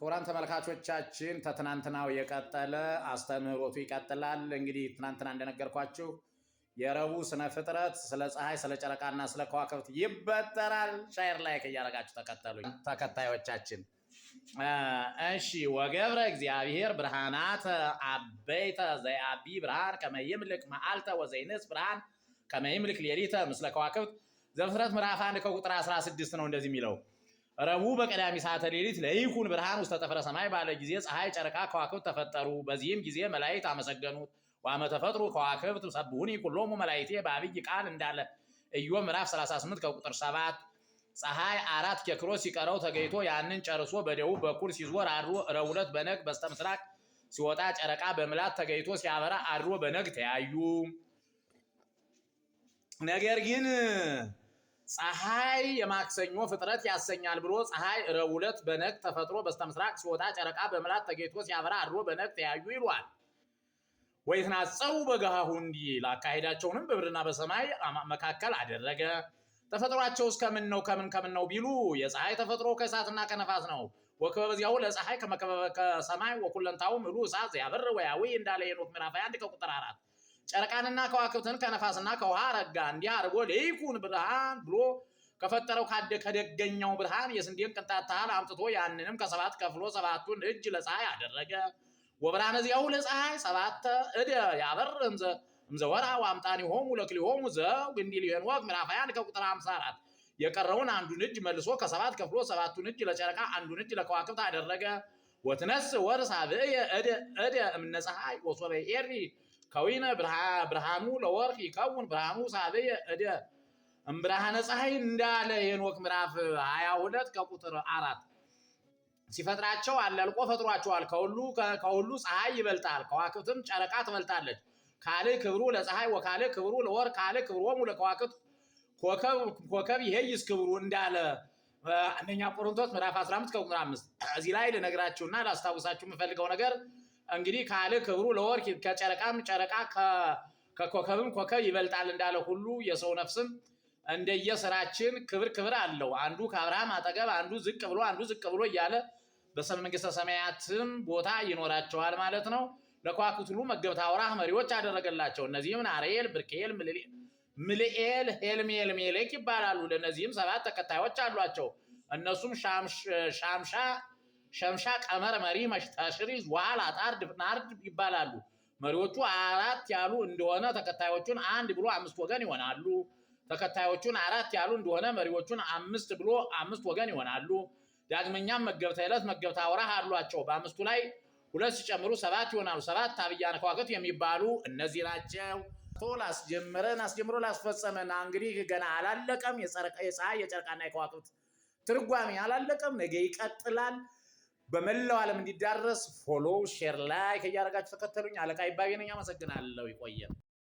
ክቡራን ተመልካቾቻችን ተትናንትናው የቀጠለ አስተምህሮቱ ይቀጥላል። እንግዲህ ትናንትና እንደነገርኳችሁ የረቡዕ ስነ ፍጥረት ስለ ፀሐይ፣ ስለ ጨረቃና ስለ ከዋክብት ይበጠራል። ሻየር ላይክ እያደረጋችሁ ተከተሉኝ ተከታዮቻችን። እሺ ወገብረ እግዚአብሔር ብርሃናት አበይተ ዘያቢ ብርሃን ከመይምልክ መዓልተ ወዘይንስ ብርሃን ከመይምልክ ሌሊተ ምስለ ከዋክብት ዘፍጥረት ምዕራፍ 1 ከቁጥር 16 ነው እንደዚህ የሚለው። ረቡዕ በቀዳሚ ሰዓተ ሌሊት ለይኩን ብርሃን ውስተ ጠፈረ ሰማይ ባለ ጊዜ ፀሐይ፣ ጨረቃ፣ ከዋክብት ተፈጠሩ። በዚህም ጊዜ መላእክት አመሰገኑት። ወአመ ተፈጥሩ ከዋክብት ሰብሁኒ ኩሎሙ መላእክቴ በአብይ ቃል እንዳለ ኢዮብ ምዕራፍ 38 ከቁጥር 7። ፀሐይ 4 ኬክሮስ ሲቀረው ተገይቶ ያንን ጨርሶ በደቡብ በኩል ሲዞር አድሮ ረቡዕ ዕለት በነግ በስተ ምስራቅ ሲወጣ ጨረቃ በምላት ተገይቶ ሲያበራ አድሮ በነግ ተያዩ። ነገር ግን ፀሐይ የማክሰኞ ፍጥረት ያሰኛል ብሎ ፀሐይ ረቡዕ ዕለት በነግ ተፈጥሮ በስተ ምስራቅ ሲወጣ ጨረቃ በምላት ተገይቶ ሲያበራ አድሮ በነግ ተያዩ ይሏል። ወይትናጸው በገሃሁ እንዲል አካሄዳቸውንም በምድርና በሰማይ መካከል አደረገ። ተፈጥሯቸው እስከምን ነው ከምን ነው ቢሉ የፀሐይ ተፈጥሮ ከእሳትና ከነፋስ ነው። ወክበበ ዚአሁ ለፀሐይ ከመከበበ ከሰማይ ወኩለንታው ምሉ እሳት ያበር ወያዊ እንዳለ ሄኖክ ምዕራፍ 1 ከቁጥር 4። ጨረቃንና ከዋክብትን ከነፋስና ከውሃ ረጋ። እንዲህ አድርጎ ለይኩን ብርሃን ብሎ ከፈጠረው ከደገኛው ብርሃን የስንዴን ቅንጣት ታህል አምጥቶ ያንንም ከሰባት ከፍሎ ሰባቱን እጅ ለፀሐይ አደረገ። ወብርሃነ ዚአሁ ለፀሐይ ሰባተ እደ ያበር እምዘወራ ወአምጣኒሆሙ ለክሊሆሙ ዘው እንዲል ሄኖክ ምዕራፍ 1 ከቁጥር 54። የቀረውን አንዱን እጅ መልሶ ከሰባት ከፍሎ ሰባቱን እጅ ለጨረቃ አንዱን እጅ ለከዋክብት አደረገ። ወትነስ ወርሳ ብእየ እደ እምነ ፀሐይ ወሶበ ኤሪ ከዊነ ብርሃኑ ለወርቅ ይከውን ብርሃኑ ሳብየ እደ እምብርሃነ ፀሐይ እንዳለ ሄኖክ ምዕራፍ 22 ከቁጥር 4። ሲፈጥራቸው አላልቆ ፈጥሯቸዋል። ከሁሉ ፀሐይ ይበልጣል፣ ከዋክብትም ጨረቃ ትበልጣለች። ካልዕ ክብሩ ለፀሐይ ወካልዕ ክብሩ ለወርቅ ካልዕ ክብሮሙ ለከዋክብት ኮከብ ይሄይስ ክብሩ እንዳለ አንደኛ ቆሮንቶስ ምዕራፍ 15 ከቁጥር 5። እዚህ ላይ ልነግራችሁና ላስታውሳችሁ የምፈልገው ነገር እንግዲህ ካልዕ ክብሩ ለወርቅ ከጨረቃም ጨረቃ ከኮከብም ኮከብ ይበልጣል እንዳለ ሁሉ የሰው ነፍስም እንደየስራችን ክብር አለው። አንዱ ከአብርሃም አጠገብ አንዱ ዝቅ ብሎ እያለ በመንግስተ ሰማያትም ቦታ ይኖራቸዋል ማለት ነው። ለከዋክብት ሁሉ መገብታ አውራህ መሪዎች አደረገላቸው። እነዚህም አርኤል፣ ብርክኤል፣ ምልኤል፣ ሄልሜል፣ ሜሌክ ይባላሉ። ለእነዚህም 7 ተከታዮች አሏቸው። እነሱም ሸምሻ፣ ቀመር፣ መሪ፣ መሽጠሽሪ፣ ዙዋል፣ አጣር፣ ናርድ ይባላሉ። መሪዎቹ 4 ያሉ እንደሆነ ተከታዮቹን 1 ብሎ 5 ወገን ይሆናሉ። ተከታዮቹን 4 ያሉ እንደሆነ መሪዎቹን 5 ብሎ 5 ወገን ይሆናሉ። ዳግመኛም መገብታ ዕለት መገብታ አውራህ አሏቸው። በአምስቱ ላይ 2 ሲጨምሩ 7 ይሆናሉ። 7 አብያነ ከዋክብት የሚባሉ እነዚህ ናቸው። አስጀምሮ ላስፈጸመና እንግዲህ ገና አላለቀም። የፀሐይ የጨረቃና የከዋክብት ትርጓሜ አላለቀም። ነገ ይቀጥላል። በመላው ዓለም እንዲዳረስ ፎሎው፣ ሼር፣ ላይክ እያደረጋችሁ ተከተሉኝ። አለቃ ይባቤ ነኝ። አመሰግናለሁ። ይቆየን።